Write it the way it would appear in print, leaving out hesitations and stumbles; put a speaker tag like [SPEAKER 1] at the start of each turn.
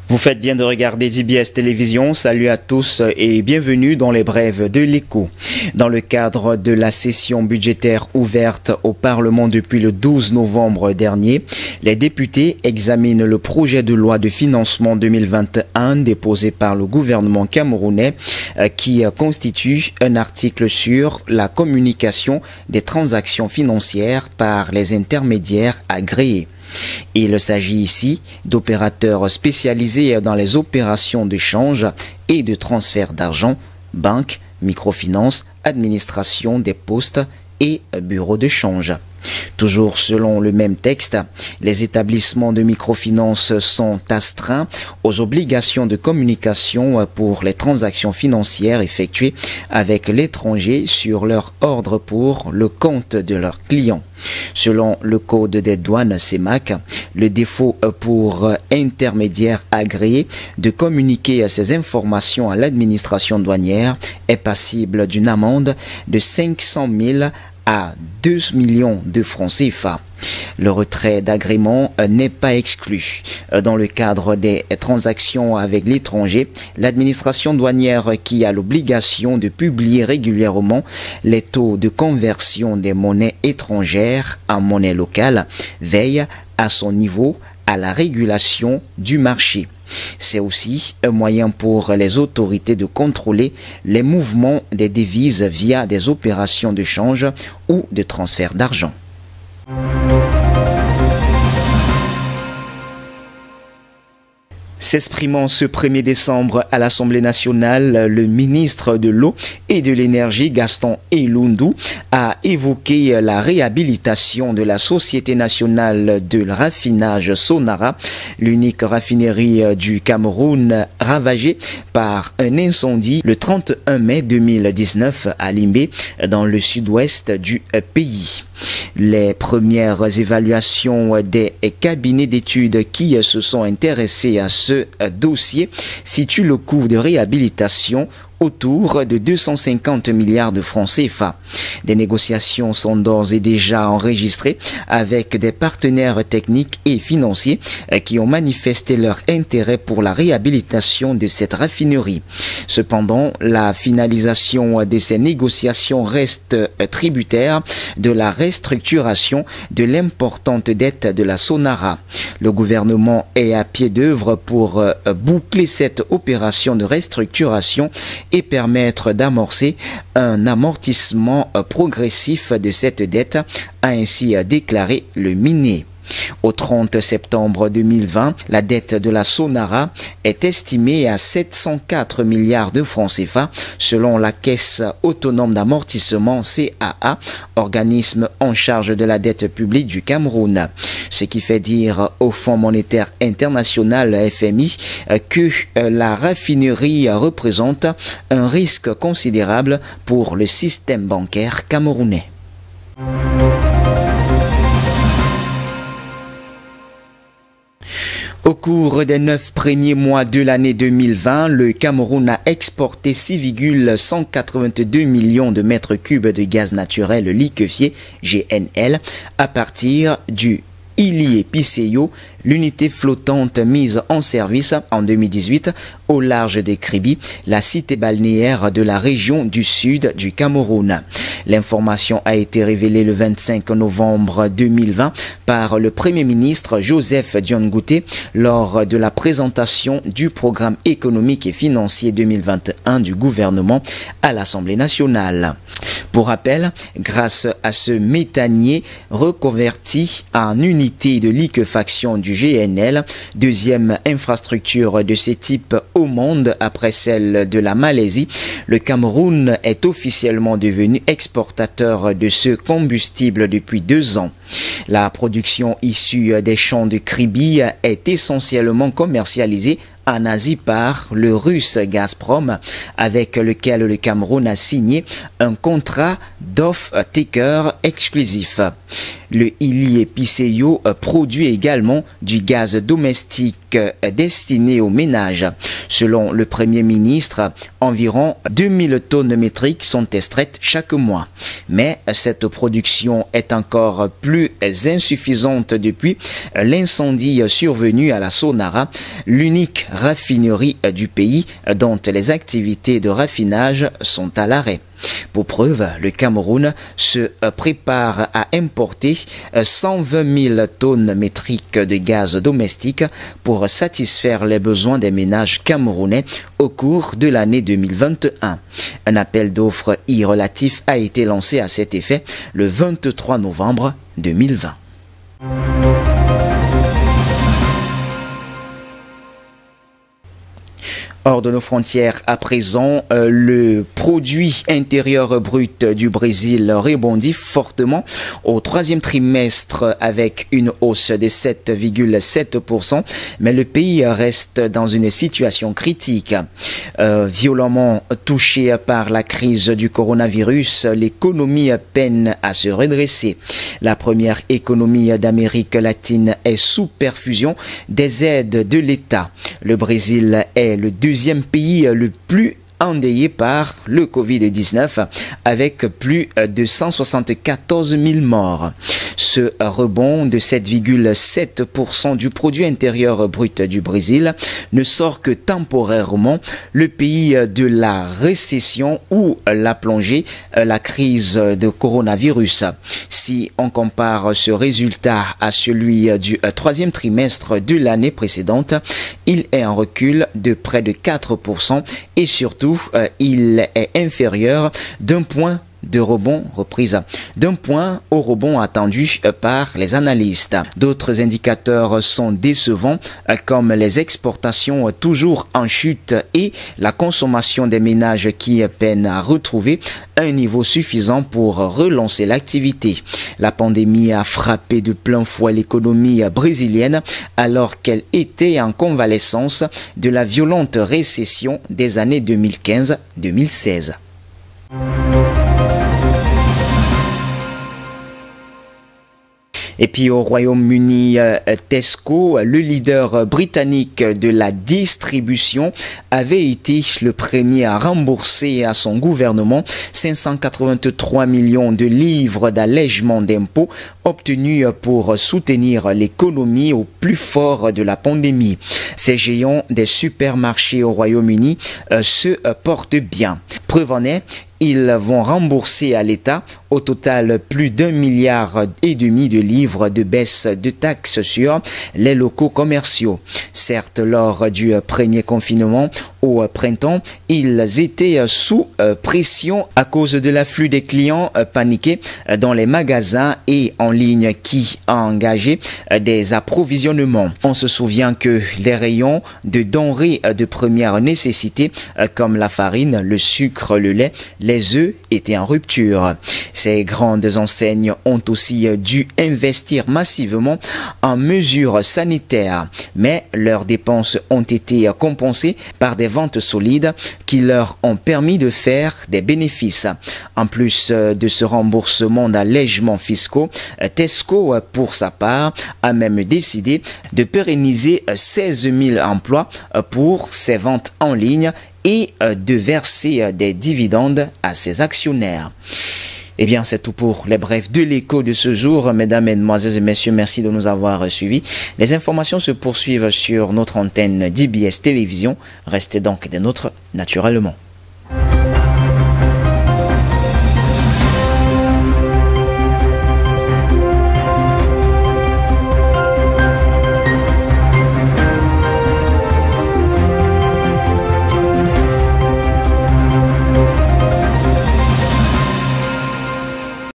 [SPEAKER 1] Vous faites bien de regarder DBS Télévision. Salut à tous et bienvenue dans les brèves de l'écho. Dans le cadre de la session budgétaire ouverte au Parlement depuis le 12 novembre dernier, les députés examinent le projet de loi de financement 2021 déposé par le gouvernement camerounais qui constitue un article sur la communication des transactions financières par les intermédiaires agréés. Il s'agit ici d'opérateurs spécialisés dans les opérations de change et de transfert d'argent, banques, microfinance, administration des postes et bureaux de change. Toujours selon le même texte, les établissements de microfinance sont astreints aux obligations de communication pour les transactions financières effectuées avec l'étranger sur leur ordre pour le compte de leurs clients. Selon le code des douanes CEMAC, le défaut pour intermédiaires agréés de communiquer ces informations à l'administration douanière est passible d'une amende de 500 000 à 2 millions de francs CFA. Le retrait d'agrément n'est pas exclu. Dans le cadre des transactions avec l'étranger, l'administration douanière qui a l'obligation de publier régulièrement les taux de conversion des monnaies étrangères en monnaie locale veille à son niveau à la régulation du marché. C'est aussi un moyen pour les autorités de contrôler les mouvements des devises via des opérations de change ou de transfert d'argent. S'exprimant ce 1er décembre à l'Assemblée nationale, le ministre de l'Eau et de l'Énergie, Gaston Elundou, a évoqué la réhabilitation de la Société nationale de raffinage Sonara, l'unique raffinerie du Cameroun ravagée par un incendie le 31 mai 2019 à Limbé, dans le sud-ouest du pays. Les premières évaluations des cabinets d'études qui se sont intéressés à ce dossier situent le coût de réhabilitation autour de 250 milliards de francs CFA. Des négociations sont d'ores et déjà enregistrées avec des partenaires techniques et financiers qui ont manifesté leur intérêt pour la réhabilitation de cette raffinerie. Cependant, la finalisation de ces négociations reste tributaire de la restructuration de l'importante dette de la Sonara. Le gouvernement est à pied d'œuvre pour boucler cette opération de restructuration et permettre d'amorcer un amortissement progressif de cette dette, a ainsi déclaré le minier. Au 30 septembre 2020, la dette de la Sonara est estimée à 704 milliards de francs CFA selon la Caisse autonome d'amortissement CAA, organisme en charge de la dette publique du Cameroun. Ce qui fait dire au Fonds monétaire international FMI que la raffinerie représente un risque considérable pour le système bancaire camerounais. Au cours des 9 premiers mois de l'année 2020, le Cameroun a exporté 6,182 millions de mètres cubes de gaz naturel liquéfié GNL à partir du Ili Episeyo, l'unité flottante mise en service en 2018 au large des Kribi, la cité balnéaire de la région du sud du Cameroun. L'information a été révélée le 25 novembre 2020 par le Premier ministre Joseph Dion-Ngouté lors de la présentation du programme économique et financier 2021 du gouvernement à l'Assemblée nationale. Pour rappel, grâce à ce méthanier reconverti en unité de liquéfaction du GNL, deuxième infrastructure de ce type au monde après celle de la Malaisie, le Cameroun est officiellement devenu exportateur de ce combustible depuis 2 ans. La production issue des champs de Kribi est essentiellement commercialisée en Asie par le russe Gazprom, avec lequel le Cameroun a signé un contrat d'off-taker exclusif. Le Ili Episeyo produit également du gaz domestique destiné aux ménages. Selon le Premier ministre, environ 2000 tonnes métriques sont extraites chaque mois. Mais cette production est encore plus insuffisante depuis l'incendie survenu à la Sonara, l'unique raffinerie du pays dont les activités de raffinage sont à l'arrêt. Pour preuve, le Cameroun se prépare à importer 120 000 tonnes métriques de gaz domestique pour satisfaire les besoins des ménages camerounais au cours de l'année 2021. Un appel d'offres relatif a été lancé à cet effet le 23 novembre 2020. Hors de nos frontières à présent, le produit intérieur brut du Brésil rebondit fortement au troisième trimestre avec une hausse de 7,7%, mais le pays reste dans une situation critique. Violemment touché par la crise du coronavirus, l'économie peine à se redresser. La première économie d'Amérique latine est sous perfusion des aides de l'État. Le Brésil est le deuxième pays le plus endeuillé par le Covid-19 avec plus de 174 000 morts. Ce rebond de 7,7% du produit intérieur brut du Brésil ne sort que temporairement le pays de la récession où l'a plongé la crise de coronavirus. Si on compare ce résultat à celui du troisième trimestre de l'année précédente, il est en recul de près de 4% et surtout il est inférieur d'un point de rebond d'un point au rebond attendu par les analystes. D'autres indicateurs sont décevants comme les exportations toujours en chute et la consommation des ménages qui peinent à retrouver un niveau suffisant pour relancer l'activité. La pandémie a frappé de plein fouet l'économie brésilienne alors qu'elle était en convalescence de la violente récession des années 2015-2016. Et puis au Royaume-Uni, Tesco, le leader britannique de la distribution, avait été le premier à rembourser à son gouvernement 583 millions de livres d'allègement d'impôts obtenus pour soutenir l'économie au plus fort de la pandémie. Ces géants des supermarchés au Royaume-Uni se portent bien. Preuve en est, ils vont rembourser à l'État au total plus d'1,5 milliard de livres de baisse de taxes sur les locaux commerciaux. Certes, lors du premier confinement au printemps, ils étaient sous pression à cause de l'afflux des clients paniqués dans les magasins et en ligne qui a engagé des approvisionnements. On se souvient que les rayons de denrées de première nécessité comme la farine, le sucre, le lait, les œufs étaient en rupture. Ces grandes enseignes ont aussi dû investir massivement en mesures sanitaires, mais leurs dépenses ont été compensées par des ventes solides qui leur ont permis de faire des bénéfices. En plus de ce remboursement d'allègements fiscaux, Tesco, pour sa part, a même décidé de pérenniser 16 000 emplois pour ses ventes en ligne et de verser des dividendes à ses actionnaires. Eh bien, c'est tout pour les brefs de l'écho de ce jour. Mesdames, Mesdemoiselles et Messieurs, merci de nous avoir suivis. Les informations se poursuivent sur notre antenne d'IBS Télévision. Restez donc des nôtres naturellement.